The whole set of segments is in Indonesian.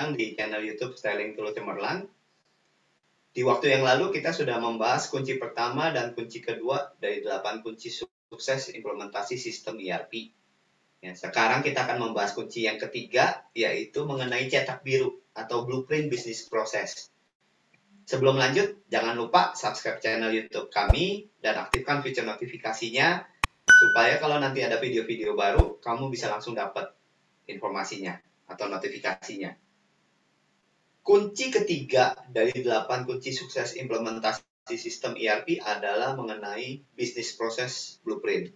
datang di channel YouTube Styling Tool Cemerlang. Di waktu yang lalu kita sudah membahas kunci pertama dan kunci kedua dari 8 kunci sukses implementasi sistem ERP. Ya, sekarang kita akan membahas kunci yang ketiga, yaitu mengenai cetak biru atau blueprint bisnis proses. Sebelum lanjut, jangan lupa subscribe channel YouTube kami dan aktifkan fitur notifikasinya supaya kalau nanti ada video-video baru, kamu bisa langsung dapat informasinya atau notifikasinya. Kunci ketiga dari 8 kunci sukses implementasi sistem ERP adalah mengenai bisnis proses blueprint.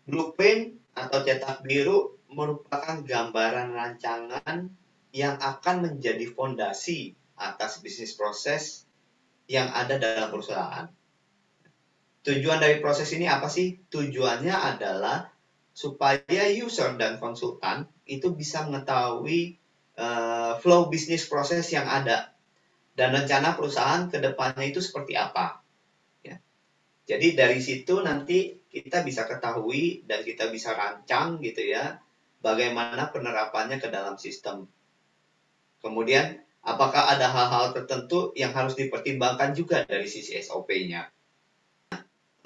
Blueprint atau cetak biru merupakan gambaran rancangan yang akan menjadi fondasi atas bisnis proses yang ada dalam perusahaan. Tujuan dari proses ini apa sih? Tujuannya adalah supaya user dan konsultan itu bisa mengetahui flow bisnis proses yang ada dan rencana perusahaan ke depannya itu seperti apa. Ya. Jadi dari situ nanti kita bisa ketahui dan kita bisa rancang gitu ya, bagaimana penerapannya ke dalam sistem. Kemudian apakah ada hal-hal tertentu yang harus dipertimbangkan juga dari sisi SOP-nya.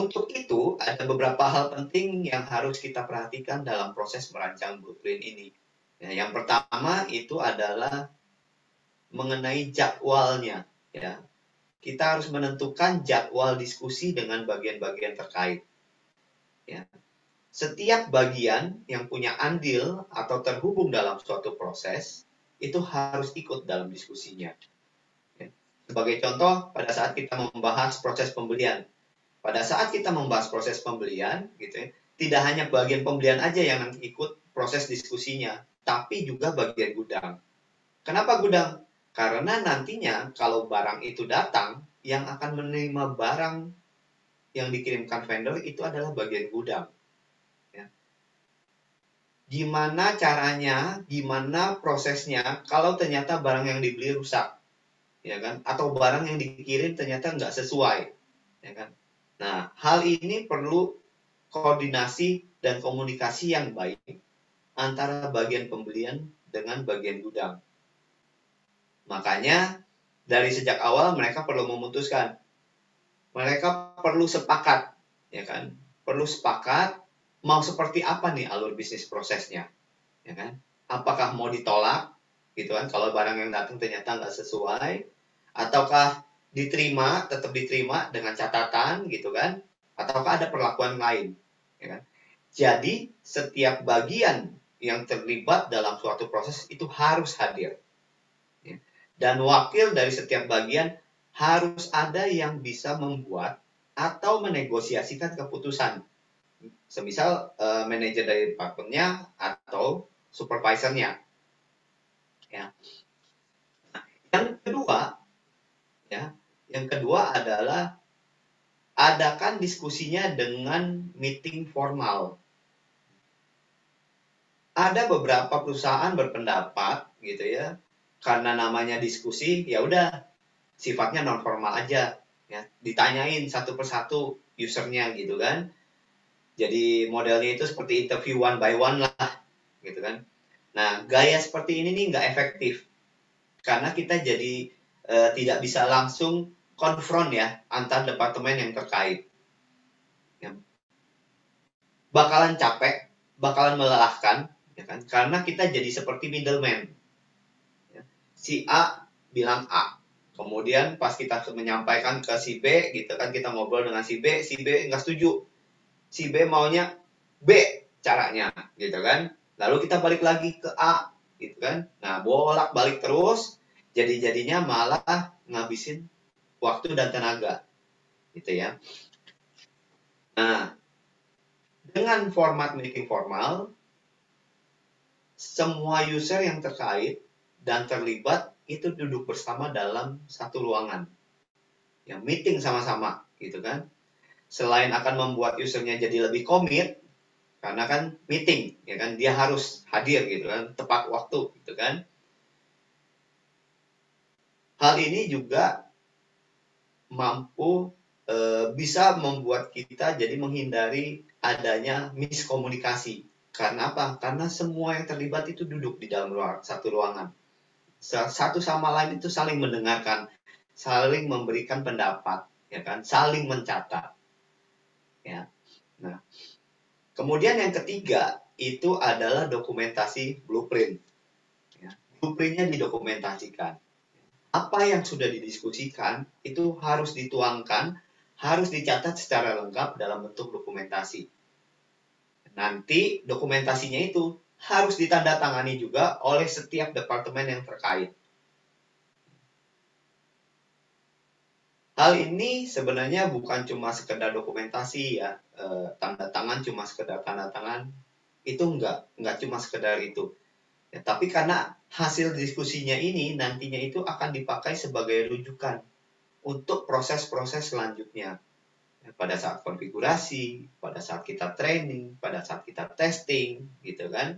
Untuk itu, ada beberapa hal penting yang harus kita perhatikan dalam proses merancang blueprint ini. Ya, yang pertama itu adalah mengenai jadwalnya. Ya. Kita harus menentukan jadwal diskusi dengan bagian-bagian terkait. Ya. Setiap bagian yang punya andil atau terhubung dalam suatu proses, itu harus ikut dalam diskusinya. Ya. Sebagai contoh, pada saat kita membahas proses pembelian, pada saat kita membahas proses pembelian, gitu ya, tidak hanya bagian pembelian aja yang nanti ikut proses diskusinya, tapi juga bagian gudang. Kenapa gudang? Karena nantinya kalau barang itu datang, yang akan menerima barang yang dikirimkan vendor itu adalah bagian gudang. Ya. Gimana caranya, gimana prosesnya kalau ternyata barang yang dibeli rusak, ya kan? Atau barang yang dikirim ternyata nggak sesuai, ya kan? Nah, hal ini perlu koordinasi dan komunikasi yang baik antara bagian pembelian dengan bagian gudang. Makanya, dari sejak awal mereka perlu memutuskan. Mereka perlu sepakat, ya kan? Perlu sepakat mau seperti apa nih alur bisnis prosesnya, ya kan? Apakah mau ditolak, gitu kan? Kalau barang yang datang ternyata nggak sesuai, ataukah diterima, tetap diterima dengan catatan gitu kan, ataukah ada perlakuan lain, ya kan? Jadi setiap bagian yang terlibat dalam suatu proses itu harus hadir, ya. Dan wakil dari setiap bagian harus ada yang bisa membuat atau menegosiasikan keputusan, semisal manajer dari departemennya atau supervisornya, ya. Nah, yang kedua adalah adakan diskusinya dengan meeting formal. Ada beberapa perusahaan berpendapat gitu ya, karena namanya diskusi, ya udah sifatnya non formal aja, ya. Ditanyain satu persatu usernya gitu kan. Jadi modelnya itu seperti interview one by one lah, gitu kan. Nah, gaya seperti ini nih nggak efektif karena kita jadi tidak bisa langsung konfront ya antar departemen yang terkait. Ya. Bakalan capek, bakalan melelahkan, ya kan? Karena kita jadi seperti middleman. Ya. Si A bilang A, kemudian pas kita menyampaikan ke si B, gitu kan, kita ngobrol dengan si B nggak setuju. Si B maunya B caranya, gitu kan. Lalu kita balik lagi ke A, gitu kan. Nah, bolak-balik terus, jadinya malah ngabisin waktu dan tenaga, gitu ya. Nah, dengan format meeting formal, semua user yang terkait dan terlibat itu duduk bersama dalam satu ruangan, ya, meeting sama-sama, gitu kan. Selain akan membuat usernya jadi lebih komit, karena kan meeting, ya kan, dia harus hadir gitu kan, tepat waktu, gitu kan. Hal ini juga mampu bisa membuat kita jadi menghindari adanya miskomunikasi. Karena apa? Karena semua yang terlibat itu duduk di dalam satu ruangan. Satu sama lain itu saling mendengarkan, saling memberikan pendapat, ya kan? Saling mencatat. Ya. Nah, kemudian yang ketiga itu adalah dokumentasi blueprint. Ya. Blueprintnya didokumentasikan. Apa yang sudah didiskusikan itu harus dituangkan, harus dicatat secara lengkap dalam bentuk dokumentasi. Nanti dokumentasinya itu harus ditandatangani juga oleh setiap departemen yang terkait. Hal ini sebenarnya bukan cuma sekedar dokumentasi ya, tanda tangan cuma sekedar tanda tangan, itu enggak cuma sekedar itu. Ya, tapi karena hasil diskusinya ini nantinya itu akan dipakai sebagai rujukan untuk proses-proses selanjutnya. Ya, pada saat konfigurasi, pada saat kita training, pada saat kita testing, gitu kan.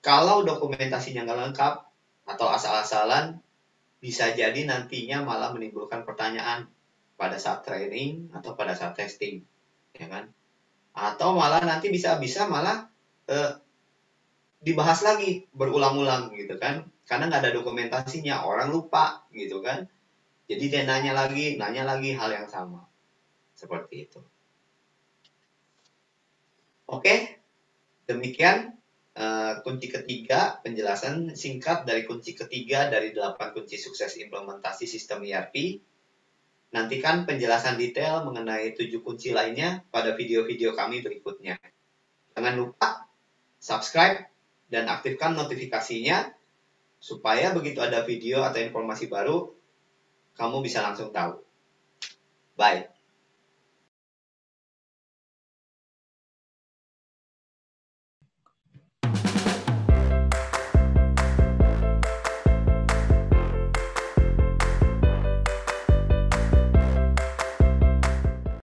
Kalau dokumentasinya nggak lengkap atau asal-asalan, bisa jadi nantinya malah menimbulkan pertanyaan pada saat training atau pada saat testing, ya kan? Atau malah nanti bisa malah dibahas lagi berulang-ulang gitu kan? Karena nggak ada dokumentasinya, orang lupa gitu kan? Jadi dia nanya lagi hal yang sama, seperti itu. Oke, demikian kunci ketiga, penjelasan singkat dari kunci ketiga dari 8 kunci sukses implementasi sistem ERP. Nantikan penjelasan detail mengenai 7 kunci lainnya pada video-video kami berikutnya. Jangan lupa subscribe dan aktifkan notifikasinya supaya begitu ada video atau informasi baru, kamu bisa langsung tahu. Bye.